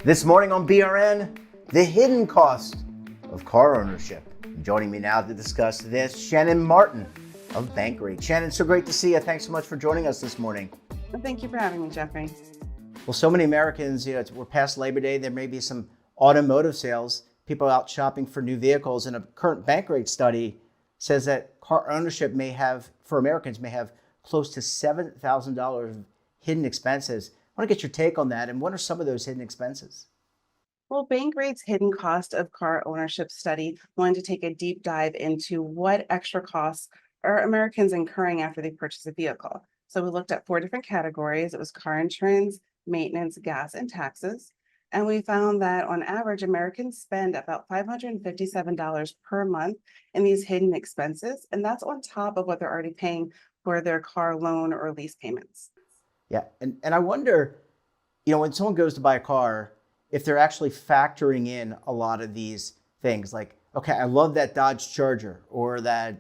This morning on BRN, the hidden cost of car ownership. Joining me now to discuss this, Shannon Martin of Bankrate. Shannon, so great to see you. Thanks so much for joining us this morning. Well, thank you for having me, Jeffrey. Well, so many Americans, we're past Labor Day. There may be some automotive sales, people out shopping for new vehicles. And a current Bankrate study says that car ownership for Americans, may have close to $7,000 of hidden expenses. I want to get your take on that. And what are some of those hidden expenses? Well, Bankrate's hidden cost of car ownership study wanted to take a deep dive into what extra costs are Americans incurring after they purchase a vehicle. So we looked at four different categories. It was car insurance, maintenance, gas, and taxes. And we found that on average, Americans spend about $557 per month in these hidden expenses. And that's on top of what they're already paying for their car loan or lease payments. Yeah. And I wonder, when someone goes to buy a car, if they're actually factoring in a lot of these things like, okay, I love that Dodge Charger or that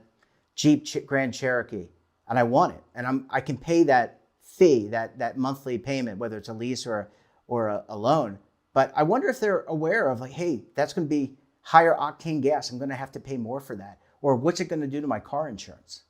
Jeep Grand Cherokee, and I want it. And I can pay that fee, that monthly payment, whether it's a lease or a loan. But I wonder if they're aware of like, hey, that's going to be higher octane gas. I'm going to have to pay more for that. Or what's it going to do to my car insurance?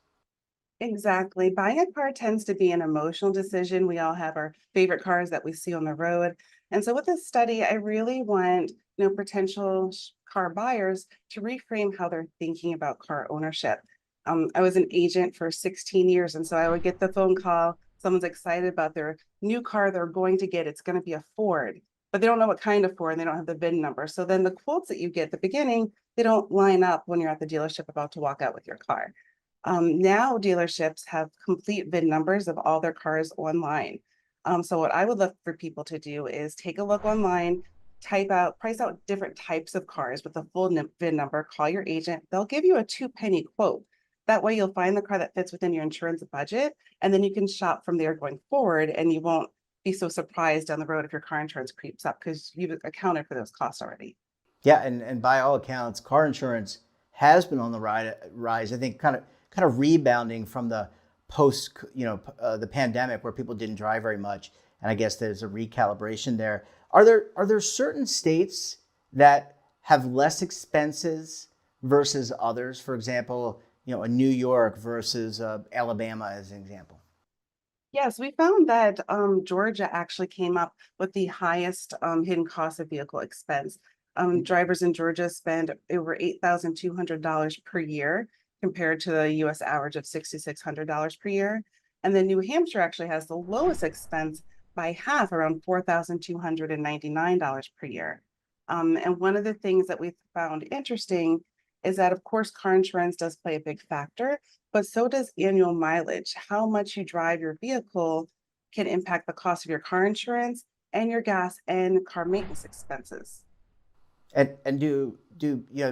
Exactly. Buying a car tends to be an emotional decision. We all have our favorite cars that we see on the road. And so with this study, I really want, potential car buyers to reframe how they're thinking about car ownership. I was an agent for 16 years, and so I would get the phone call. Someone's excited about their new car they're going to get. It's going to be a Ford, but they don't know what kind of Ford and they don't have the VIN number. So then the quotes that you get at the beginning, they don't line up when you're at the dealership about to walk out with your car. Now dealerships have complete VIN numbers of all their cars online. So what I would look for people to do is take a look online, price out different types of cars with a full VIN number, call your agent. They'll give you a 2 penny quote. That way you'll find the car that fits within your insurance budget, and then you can shop from there going forward, and you won't be so surprised down the road if your car insurance creeps up because you've accounted for those costs already. Yeah, and by all accounts, car insurance has been on the rise. I think kind of rebounding from the the pandemic where people didn't drive very much, and I guess there's a recalibration there. Are there certain states that have less expenses versus others? For example, a New York versus Alabama as an example. Yes, we found that Georgia actually came up with the highest hidden cost of vehicle expense. Drivers in Georgia spend over $8,200 per year compared to the US average of $6,600 per year. And then New Hampshire actually has the lowest expense by half, around $4,299 per year. And one of the things that we found interesting is that, of course, car insurance does play a big factor, but so does annual mileage. How much you drive your vehicle can impact the cost of your car insurance and your gas and car maintenance expenses. And do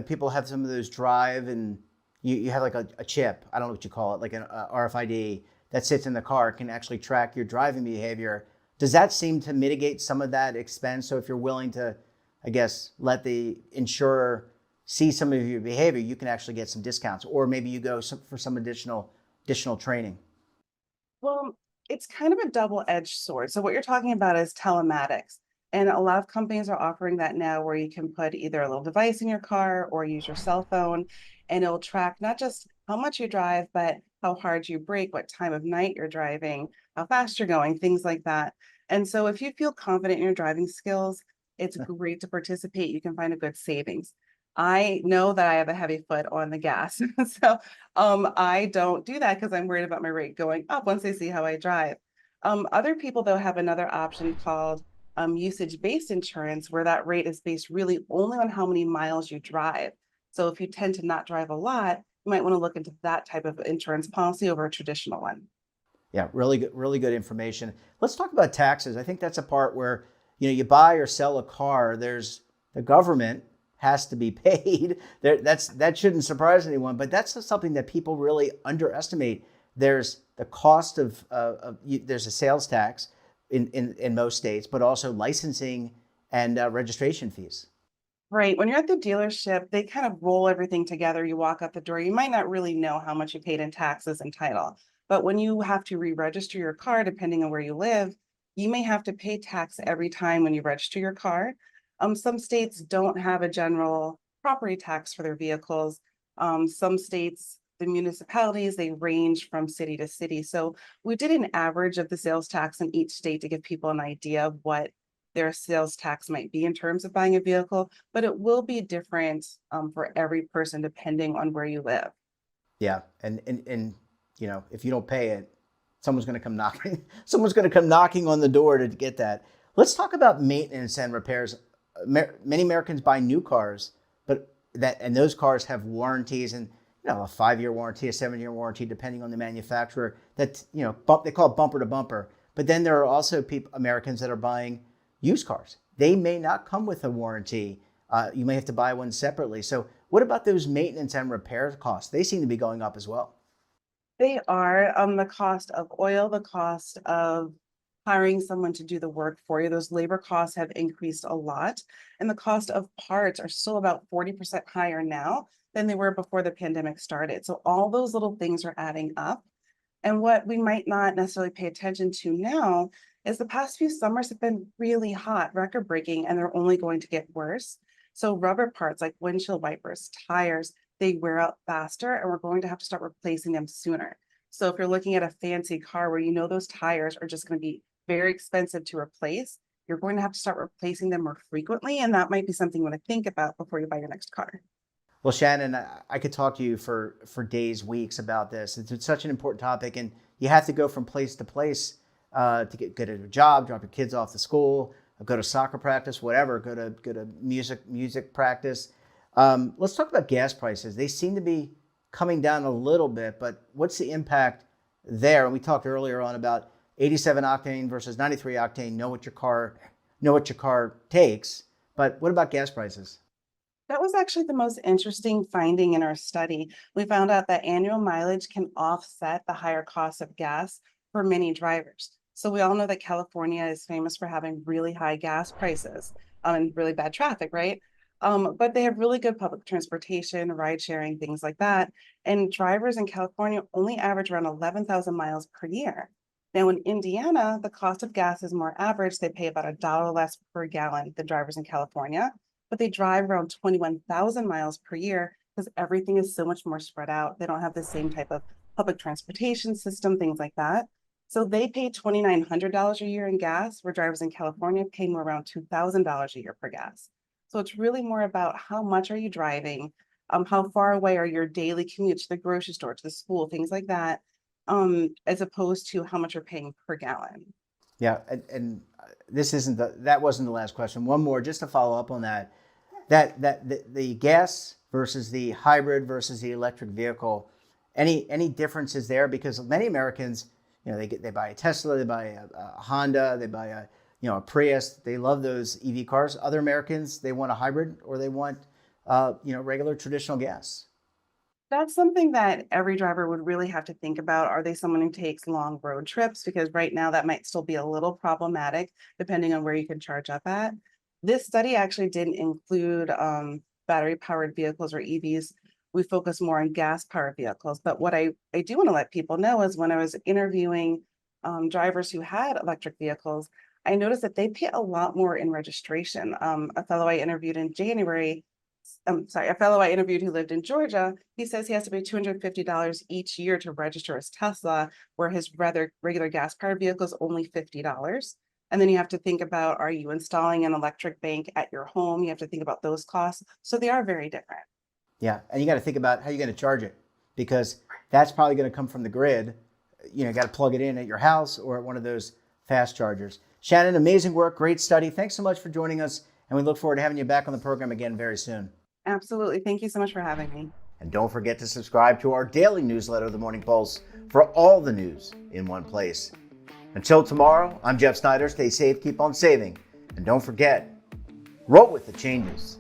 people have some of those drive and you have like a chip, I don't know what you call it, like an RFID that sits in the car, can actually track your driving behavior. Does that seem to mitigate some of that expense? So if you're willing to, I guess, let the insurer see some of your behavior, you can actually get some discounts, or maybe you go for some additional training. Well, it's kind of a double-edged sword. So what you're talking about is telematics. And a lot of companies are offering that now where you can put either a little device in your car or use your cell phone, and it'll track not just how much you drive, but how hard you brake, what time of night you're driving, how fast you're going, things like that. And so if you feel confident in your driving skills, it's great to participate. You can find a good savings. I know that I have a heavy foot on the gas. So I don't do that because I'm worried about my rate going up once they see how I drive. Other people, though, have another option called usage-based insurance, where that rate is based really only on how many miles you drive. So if you tend to not drive a lot, you might want to look into that type of insurance policy over a traditional one. Yeah, really good information. Let's talk about taxes. I think that's a part where, you buy or sell a car, there's the government has to be paid. That shouldn't surprise anyone, but that's something that people really underestimate. There's the cost there's a sales tax in most states, but also licensing and registration fees. Right. When you're at the dealership, they kind of roll everything together. You walk out the door, you might not really know how much you paid in taxes and title. But when you have to re-register your car, depending on where you live, you may have to pay tax every time when you register your car. Some states don't have a general property tax for their vehicles. Some states, the municipalities, they range from city to city. So we did an average of the sales tax in each state to give people an idea of what their sales tax might be in terms of buying a vehicle, but it will be different for every person depending on where you live. Yeah, and you know, if you don't pay it, someone's going to come knocking. Someone's going to come knocking on the door to get that. Let's talk about maintenance and repairs. Many Americans buy new cars, but those cars have warranties, and you know, a 5-year warranty, a 7-year warranty, depending on the manufacturer. That, you know, they call it bumper to bumper. But then there are also Americans that are buying used cars. They may not come with a warranty. You may have to buy one separately. So what about those maintenance and repair costs? They seem to be going up as well. They are the cost of oil, the cost of hiring someone to do the work for you. Those labor costs have increased a lot, and the cost of parts are still about 40% higher now than they were before the pandemic started. So all those little things are adding up. And what we might not necessarily pay attention to now is the past few summers have been really hot, record breaking, and they're only going to get worse. So rubber parts like windshield wipers, tires, they wear out faster, and we're going to have to start replacing them sooner. So if you're looking at a fancy car where you know those tires are just going to be very expensive to replace, you're going to have to start replacing them more frequently. And that might be something you want to think about before you buy your next car. Well, Shannon, I could talk to you for days, weeks about this. It's such an important topic, and you have to go from place to place to get a job, drop your kids off to school, go to soccer practice, whatever, go to music practice. Let's talk about gas prices. They seem to be coming down a little bit, but what's the impact there? And we talked earlier on about 87 octane versus 93 octane. Know what your car takes, but what about gas prices? That was actually the most interesting finding in our study. We found out that annual mileage can offset the higher cost of gas for many drivers. So we all know that California is famous for having really high gas prices and really bad traffic, right? But they have really good public transportation, ride sharing, things like that. And drivers in California only average around 11,000 miles per year. Now in Indiana, the cost of gas is more average. They pay about $1 less per gallon than drivers in California, but they drive around 21,000 miles per year because everything is so much more spread out. They don't have the same type of public transportation system, things like that. So they pay $2,900 a year in gas, where drivers in California pay more around $2,000 a year for gas. So it's really more about how much are you driving, how far away are your daily commutes to the grocery store, to the school, things like that, as opposed to how much you're paying per gallon. Yeah, and this isn't that wasn't the last question. One more, just to follow up on that. The gas versus the hybrid versus the electric vehicle, any differences there? Because many Americans, you know, they buy a Tesla, they buy a Honda, they buy a Prius. They love those EV cars. Other Americans, they want a hybrid, or they want regular traditional gas. That's something that every driver would really have to think about. Are they someone who takes long road trips? Because right now that might still be a little problematic depending on where you can charge up at. This study actually didn't include battery powered vehicles or EVs. We focus more on gas powered vehicles. But what I do want to let people know is when I was interviewing drivers who had electric vehicles, I noticed that they pay a lot more in registration. A fellow I interviewed in January, a fellow I interviewed who lived in Georgia, he says he has to pay $250 each year to register his Tesla, where his rather regular gas powered vehicle is only $50. And then you have to think about, are you installing an electric bank at your home? You have to think about those costs. So they are very different. Yeah, and you got to think about how you're going to charge it, because that's probably going to come from the grid. You know, you got to plug it in at your house or at one of those fast chargers. Shannon, amazing work, great study. Thanks so much for joining us, and we look forward to having you back on the program again very soon. Absolutely. Thank you so much for having me. And don't forget to subscribe to our daily newsletter, The Morning Pulse, for all the news in one place. Until tomorrow, I'm Jeff Snyder. Stay safe, keep on saving, and don't forget, roll with the changes.